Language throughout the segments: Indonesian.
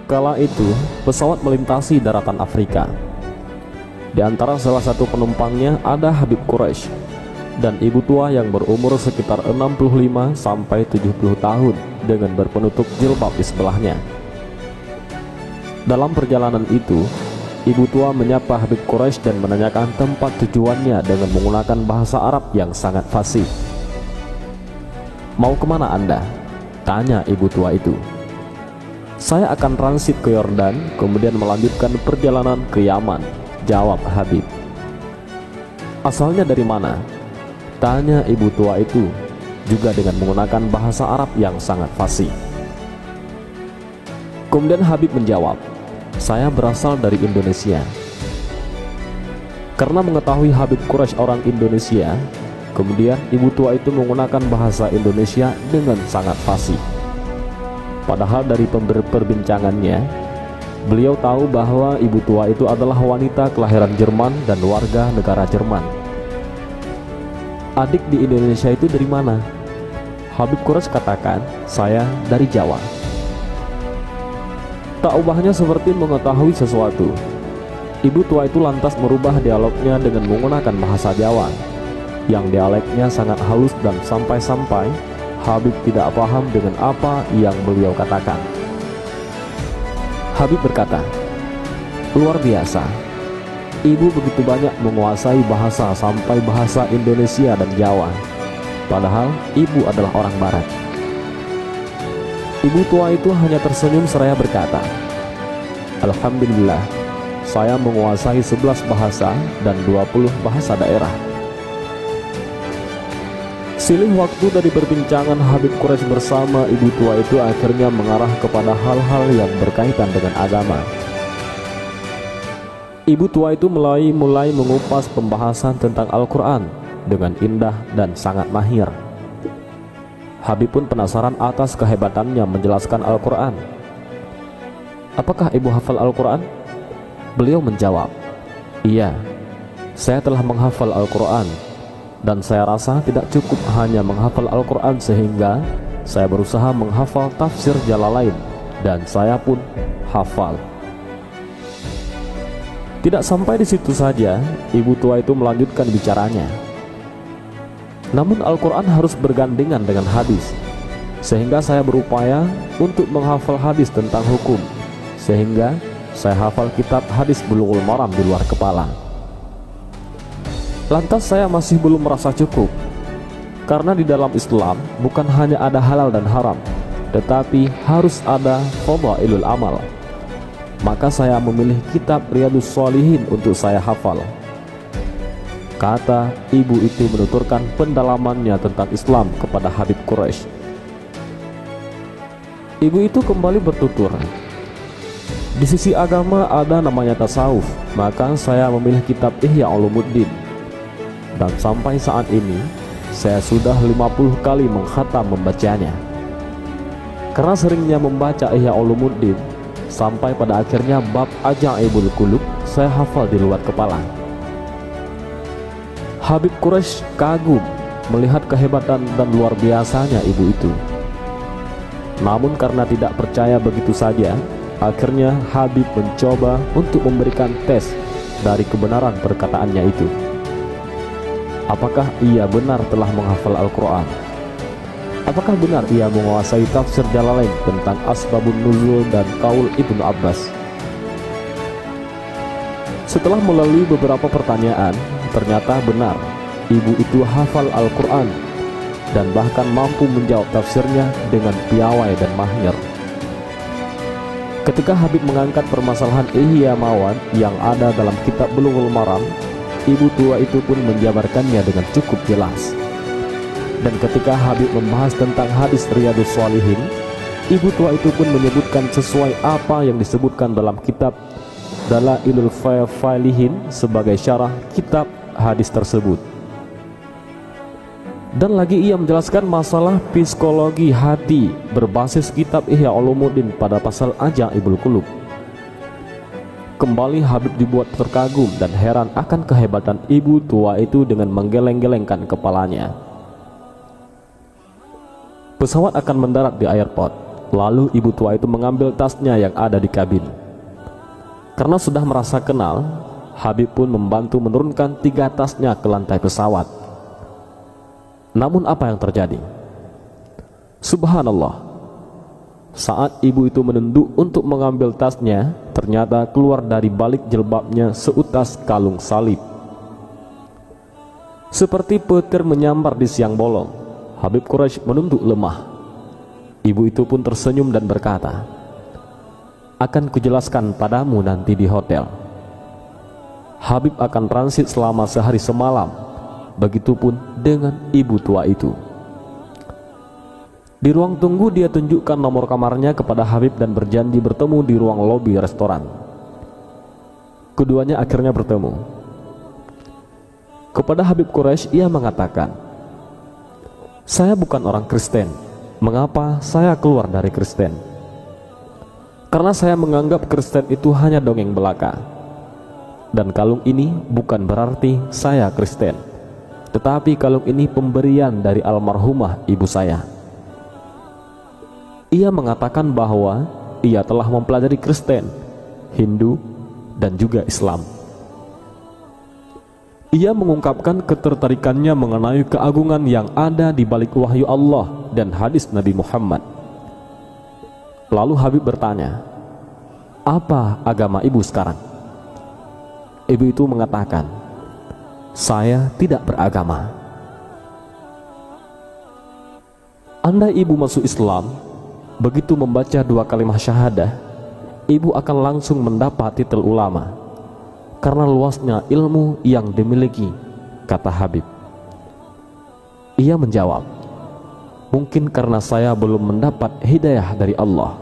kala itu pesawat melintasi daratan Afrika. Di antara salah satu penumpangnya ada Habib Quraisy dan ibu tua yang berumur sekitar 65 sampai 70 tahun dengan berpenutup jilbab di sebelahnya. Dalam perjalanan itu, ibu tua menyapa Habib Quraisy dan menanyakan tempat tujuannya dengan menggunakan bahasa Arab yang sangat fasih. "Mau kemana Anda?" tanya ibu tua itu. "Saya akan transit ke Yordan, kemudian melanjutkan perjalanan ke Yaman," jawab Habib. "Asalnya dari mana?" tanya ibu tua itu, juga dengan menggunakan bahasa Arab yang sangat fasih. Kemudian Habib menjawab, "Saya berasal dari Indonesia." Karena mengetahui Habib Quraisy orang Indonesia, kemudian ibu tua itu menggunakan bahasa Indonesia dengan sangat fasih. Padahal dari perbincangannya, beliau tahu bahwa ibu tua itu adalah wanita kelahiran Jerman dan warga negara Jerman. "Adik di Indonesia itu dari mana?" Habib Quraisy katakan, "Saya dari Jawa." Tak ubahnya seperti mengetahui sesuatu, ibu tua itu lantas merubah dialognya dengan menggunakan bahasa Jawa, yang dialeknya sangat halus dan sampai-sampai Habib tidak paham dengan apa yang beliau katakan. Habib berkata, "Luar biasa, ibu begitu banyak menguasai bahasa sampai bahasa Indonesia dan Jawa, padahal ibu adalah orang Barat." Ibu tua itu hanya tersenyum seraya berkata, "Alhamdulillah, saya menguasai 11 bahasa dan 20 bahasa daerah." Silih waktu dari perbincangan Habib Quraisy bersama ibu tua itu akhirnya mengarah kepada hal-hal yang berkaitan dengan agama. Ibu tua itu mulai mengupas pembahasan tentang Al-Quran dengan indah dan sangat mahir. Habib pun penasaran atas kehebatannya menjelaskan Al-Quran. "Apakah ibu hafal Al-Quran?" Beliau menjawab, "Iya, saya telah menghafal Al-Quran. Dan saya rasa tidak cukup hanya menghafal Al-Quran, sehingga saya berusaha menghafal tafsir Jalalain, dan saya pun hafal." Tidak sampai di situ saja, ibu tua itu melanjutkan bicaranya. "Namun Al-Quran harus bergandengan dengan hadis, sehingga saya berupaya untuk menghafal hadis tentang hukum, sehingga saya hafal kitab hadis Bulughul Maram di luar kepala. Lantas saya masih belum merasa cukup, karena di dalam Islam bukan hanya ada halal dan haram, tetapi harus ada fadhailul amal. Maka saya memilih kitab Riyadhus Shalihin untuk saya hafal." Kata ibu itu menuturkan pendalamannya tentang Islam kepada Habib Quraisy. Ibu itu kembali bertutur, "Di sisi agama ada namanya tasawuf, maka saya memilih kitab Ihya Ulumuddin. Dan sampai saat ini saya sudah 50 kali mengkhatam membacanya. Karena seringnya membaca Ihya Ulumuddin, sampai pada akhirnya bab Ajaibul Qulub saya hafal di luar kepala." Habib Quraisy kagum melihat kehebatan dan luar biasanya ibu itu. Namun karena tidak percaya begitu saja, akhirnya Habib mencoba untuk memberikan tes dari kebenaran perkataannya itu. Apakah ia benar telah menghafal Al-Quran? Apakah benar ia menguasai tafsir Jalalain tentang Asbabun Nuzul dan Qaul Ibnu Abbas? Setelah melalui beberapa pertanyaan, ternyata benar ibu itu hafal Al-Quran dan bahkan mampu menjawab tafsirnya dengan piawai dan mahir. Ketika Habib mengangkat permasalahan Ihya Mawad yang ada dalam kitab Bulughul Maram, ibu tua itu pun menjabarkannya dengan cukup jelas. Dan ketika Habib membahas tentang hadis Riyadhus Shalihin, ibu tua itu pun menyebutkan sesuai apa yang disebutkan dalam kitab Dalailul Falihin sebagai syarah kitab hadis tersebut. Dan lagi ia menjelaskan masalah psikologi hati berbasis kitab Ihya Ulumuddin pada pasal Ajaibul Qulub. Kembali Habib dibuat terkagum dan heran akan kehebatan ibu tua itu dengan menggeleng-gelengkan kepalanya. Pesawat akan mendarat di airport. Lalu ibu tua itu mengambil tasnya yang ada di kabin. Karena sudah merasa kenal, Habib pun membantu menurunkan 3 tasnya ke lantai pesawat. Namun apa yang terjadi? Subhanallah, saat ibu itu menunduk untuk mengambil tasnya, ternyata keluar dari balik jilbabnya seutas kalung salib. Seperti petir menyambar di siang bolong, Habib Quraisy menunduk lemah. Ibu itu pun tersenyum dan berkata, "Akan kujelaskan padamu nanti di hotel." Habib akan transit selama sehari semalam. Begitupun dengan ibu tua itu. Di ruang tunggu dia tunjukkan nomor kamarnya kepada Habib dan berjanji bertemu di ruang lobi restoran. Keduanya akhirnya bertemu. Kepada Habib Quraisy ia mengatakan, "Saya bukan orang Kristen. Mengapa saya keluar dari Kristen? Karena saya menganggap Kristen itu hanya dongeng belaka. Dan kalung ini bukan berarti saya Kristen, tetapi kalung ini pemberian dari almarhumah ibu saya." Ia mengatakan bahwa ia telah mempelajari Kristen, Hindu, dan juga Islam. Ia mengungkapkan ketertarikannya mengenai keagungan yang ada di balik wahyu Allah dan hadis Nabi Muhammad. Lalu Habib bertanya, "Apa agama ibu sekarang?" Ibu itu mengatakan, "Saya tidak beragama." Andai ibu masuk Islam, begitu membaca 2 kalimat syahadah, ibu akan langsung mendapat titel ulama karena luasnya ilmu yang dimiliki, kata Habib. Ia menjawab, "Mungkin karena saya belum mendapat hidayah dari Allah."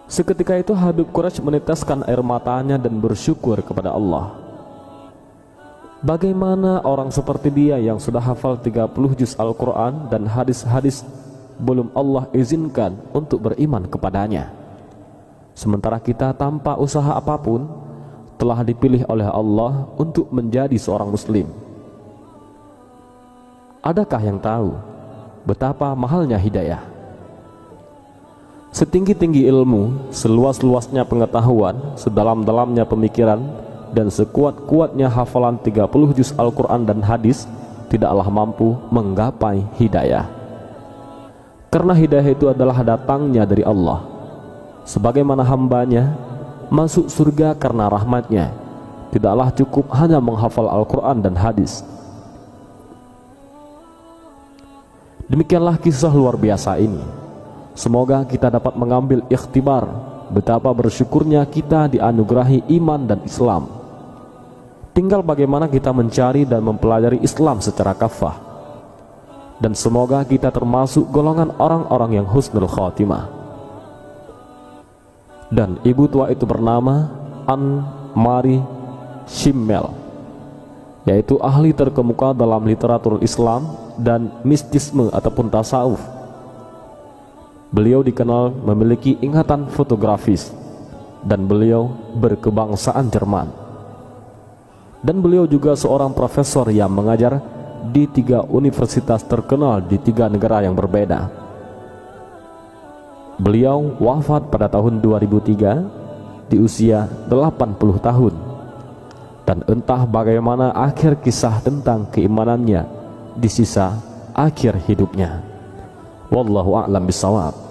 Seketika itu Habib Quraisy meneteskan air matanya dan bersyukur kepada Allah. Bagaimana orang seperti dia yang sudah hafal 30 juz Al-Quran dan hadis-hadis belum Allah izinkan untuk beriman kepadanya, sementara kita tanpa usaha apapun telah dipilih oleh Allah untuk menjadi seorang muslim. Adakah yang tahu betapa mahalnya hidayah? Setinggi-tinggi ilmu, seluas-luasnya pengetahuan, sedalam-dalamnya pemikiran, dan sekuat-kuatnya hafalan 30 juz Al-Quran dan hadis tidaklah mampu menggapai hidayah. Karena hidayah itu adalah datangnya dari Allah. Sebagaimana hambanya masuk surga karena rahmatnya, tidaklah cukup hanya menghafal Al-Quran dan hadis. Demikianlah kisah luar biasa ini. Semoga kita dapat mengambil ikhtibar betapa bersyukurnya kita dianugerahi iman dan Islam. Tinggal bagaimana kita mencari dan mempelajari Islam secara kafah. Dan semoga kita termasuk golongan orang-orang yang husnul khatimah. Dan ibu tua itu bernama An-Mari Shimmel, yaitu ahli terkemuka dalam literatur Islam dan mistisme ataupun tasawuf. Beliau dikenal memiliki ingatan fotografis dan beliau berkebangsaan Jerman. Dan beliau juga seorang profesor yang mengajar di 3 universitas terkenal di 3 negara yang berbeda. Beliau wafat pada tahun 2003 di usia 80 tahun. Dan entah bagaimana akhir kisah tentang keimanannya di sisa akhir hidupnya. Wallahu a'lam bishawab.